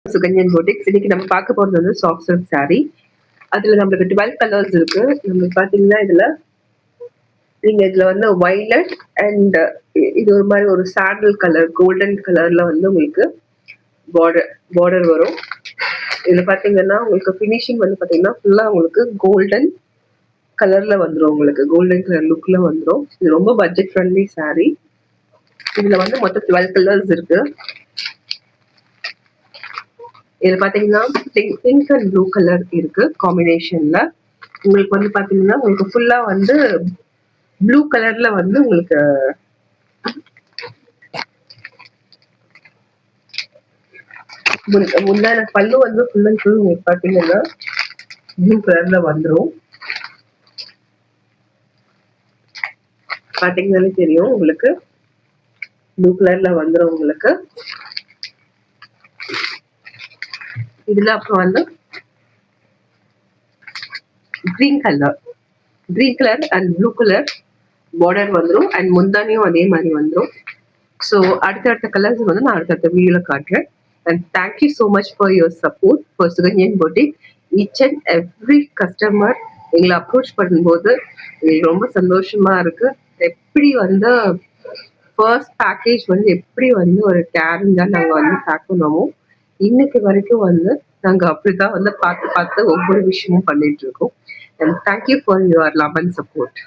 சுகன்யன் boutiques. இன்னைக்கு நம்ம பார்க்க போறது வந்து சாஃப்ட் சில்க் saree. அதுல நம்மளுக்கு 12 கலர்ஸ் இருக்கு. நம்மளுக்கு பாத்தீங்கன்னா இதுல வந்து வயலட் அண்ட் இது ஒரு மாதிரி ஒரு சாண்டல் கலர், கோல்டன் கலர்ல வந்து உங்களுக்கு பார்டர் வரும். இதுல பாத்தீங்கன்னா உங்களுக்கு ஃபினிஷிங் வந்து பாத்தீங்கன்னா ஃபுல்லா உங்களுக்கு கோல்டன் கலர்ல வந்துடும். உங்களுக்கு கோல்டன் கலர் லுக்ல வந்துடும். இது ரொம்ப பட்ஜெட் ஃப்ரெண்ட்லி saree. இதுல வந்து மொத்தம் 12 கலர்ஸ் இருக்கு. இதுல பாத்தீங்கன்னா பிங்க் அண்ட் ப்ளூ கலர் இருக்கு காம்பினேஷன்ல. உங்களுக்கு வந்து பாத்தீங்கன்னா உங்களுக்கு ஃபுல்லா வந்து ப்ளூ கலர்ல வந்து உங்களுக்கு முன்னாடி பல்லு வந்து ஃபுல் அண்ட் ஃபுல் உங்களுக்கு பாத்தீங்கன்னா ப்ளூ கலர்ல வந்துடும். பாத்தீங்கன்னாலே தெரியும் உங்களுக்கு ப்ளூ கலர்ல வந்துடும் உங்களுக்கு. இதுல அப்புறம் வந்து green colour and blue colour border வந்துடும். அண்ட் முந்தானியும் அதே மாதிரி வந்துடும். ஸோ அடுத்தடுத்த கலர்ஸ் வந்து நான் அடுத்தடுத்த வீடியோல காட்டுறேன். And thank you so much for your support for Sukanyan boutique. Each and every customer எங்களை அப்ரோச் பண்ணும்போது எங்களுக்கு ரொம்ப சந்தோஷமா இருக்கு. எப்படி வந்து ஃபர்ஸ்ட் பேக்கேஜ் வந்து எப்படி வந்து ஒரு கேரிங்கா நாங்கள் வந்து பேக் பண்ணுவோமோ இன்னைக்கு வரைக்கும் வந்து நாங்க அப்படிதான் வந்து பார்த்து பார்த்து ஒவ்வொரு விஷயமும் பண்ணிட்டு இருக்கோம். And thank you for your love and support.